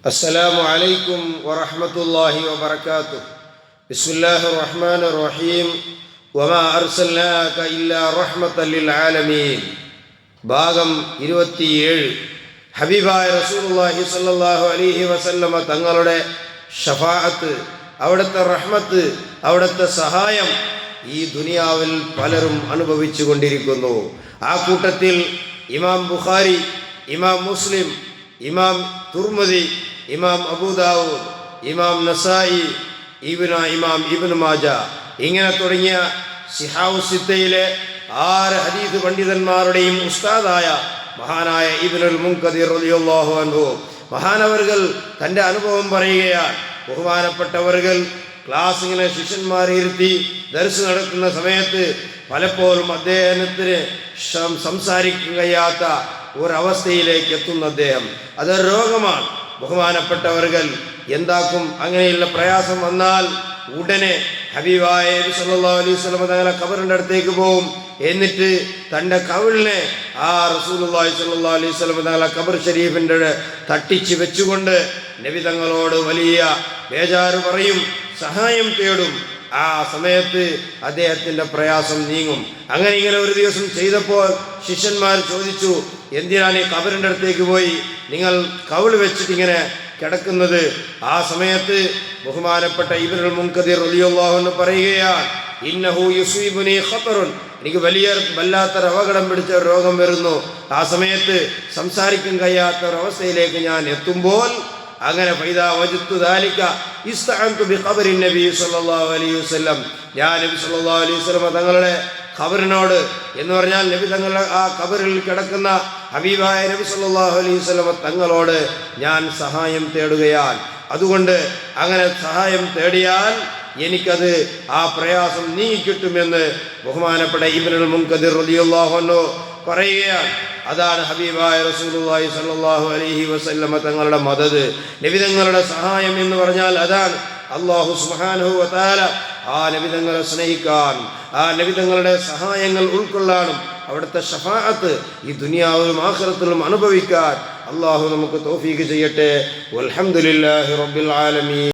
السلام عليكم ورحمة الله وبركاته. بسم الله الرحمن الرحيم. وما أرسلناك إلا رحمة للعالمين. ഭാഗം 27. ഹബീബായ റസൂലുള്ളാഹി സ്വല്ലല്ലാഹു അലൈഹി വസല്ലമ തങ്ങളുടെ ഷഫാഅത്ത്, അവിടുത്തെ റഹ്മത്ത്, അവിടുത്തെ സഹായം ഈ ദുനിയാവിൽ പലരും അനുഭവിച്ചു കൊണ്ടിരിക്കുന്നു. ആ കൂട്ടത്തിൽ ഇമാം ബുഖാരി, ഇമാം മുസ്ലിം, ഇമാം തുർമുദി, ഇമാം അബൂദാവൂദ്, ഇമാം നസായി, ഇമാം ഇബ്നു മാജ, ഇങ്ങനെ തുടങ്ങിയ സിഹാഉ സിത്തയിലെ 6 ഹദീസ് പണ്ഡിതന്മാരുടെയും ഉസ്താദായ മഹാനായ ഇബ്നുൽ മുൻകദിർ റളിയല്ലാഹു അൻഹു മഹാനവർകൾ തൻ്റെ അനുഭവം പറയുകയാണ്. ബഹുമാനപ്പെട്ടവർകൾ ക്ലാസ് ഇങ്ങനെ ശിഷ്യന്മാരെ ഇരുത്തി ദർസ് നടത്തുന്ന സമയത്ത് പലപ്പോഴും അദ്ദേഹത്തിന് സംസാരിക്കാൻ കഴിയാത്ത ഒരവസ്ഥയിലേക്ക് എത്തുന്ന അദ്ദേഹം. അതൊരു രോഗമാണ്. ബഹുമാനപ്പെട്ടവർകൾ എന്താക്കും? അങ്ങനെയുള്ള പ്രയാസം വന്നാൽ ഉടനെ ഹബീബായ നബി സല്ലല്ലാഹു അലൈഹി വസല്ലം തങ്ങളുടെ ഖബറിൻ്റെ അടുത്തേക്ക് പോകും. എന്നിട്ട് തൻ്റെ കവിളിനെ ആ റസൂലുള്ളാഹി സ്വല്ലല്ലാഹു അലൈഹി വസല്ലം തങ്ങളുടെ ഖബർ ഷരീഫിൻ്റെ തട്ടിച്ച് വെച്ചുകൊണ്ട് നബി തങ്ങളോട് വലിയ ബേജാറ് പറയും, സഹായം തേടും. ആ സമയത്ത് അദ്ദേഹത്തിൻ്റെ പ്രയാസം നീങ്ങും. അങ്ങനെ ഇങ്ങനെ ഒരു ദിവസം ചെയ്തപ്പോൾ ശിഷ്യന്മാർ ചോദിച്ചു, എന്തിനാണ് ഈ ഖബറിൻ്റെ അടുത്തേക്ക് പോയി നിങ്ങൾ കവിൾ വെച്ചിട്ടിങ്ങനെ കിടക്കുന്നത്? ആ സമയത്ത് ബഹുമാനപ്പെട്ട ഇബ്നുൽ മുൻകദിർ റളിയല്ലാഹു അൻഹു പറയുകയാണ്, ഇന്നഹു യുസീബുനി ഖതറുൻ, എനിക്ക് വല്ലാത്തൊരു അപകടം പിടിച്ച രോഗം വരുന്നു. ആ സമയത്ത് സംസാരിക്കാൻ കഴിയാത്തൊരവസ്ഥയിലേക്ക് ഞാൻ എത്തുമ്പോൾ അങ്ങനെ ഫൈദാ വജത്തു ദാലിക ഇസ്തഅൻതു ബിഖബരി നബി സല്ലല്ലാഹു അലൈഹി വസല്ലം, ഞാൻ നബി സല്ലല്ലാഹു അലൈഹി വസല്ലം തങ്ങളുടെ ഖബറിനോട്, എന്ന് പറഞ്ഞാൽ നബി തങ്ങളുടെ ആ ഖബറിൽ കിടക്കുന്ന ഹബീബായ നബി സല്ലല്ലാഹു അലൈഹി വസല്ലം തങ്ങളോട് ഞാൻ സഹായം തേടുകയാണ്. അതുകൊണ്ട് അങ്ങനെ സഹായം തേടിയാൽ എനിക്കത് ആ പ്രയാസം നീങ്ങിക്കിട്ടുമെന്ന് ബഹുമാനപ്പെട്ട ഇബ്നുൽ മുൻകദിർ റളിയല്ലാഹു അൻഹു പറയുകയാണ്. അതാണ് ഹബീബായ റസൂലുള്ളാഹി സ്വല്ലല്ലാഹു അലൈഹി വസല്ലം തങ്ങളുടെ മദദ്, നബി തങ്ങളുടെ സഹായം എന്ന് പറഞ്ഞാൽ അതാണ്. അല്ലാഹു സുബ്ഹാനഹു വ തആല ആ നബി തങ്ങളെ സ്നേഹിക്കാൻ, ആ നബി തങ്ങളുടെ സഹായങ്ങൾ ഉൾക്കൊള്ളാനും അവിടുത്തെ ഷഫാഅത്ത് ഈ ദുനിയാവിലും ആഖിറത്തിലും അനുഭവിക്കാൻ അല്ലാഹു നമുക്ക് തൗഫീഖ് ചെയ്യട്ടെ. വൽഹംദുലില്ലാഹി റബ്ബിൽ ആലമീൻ.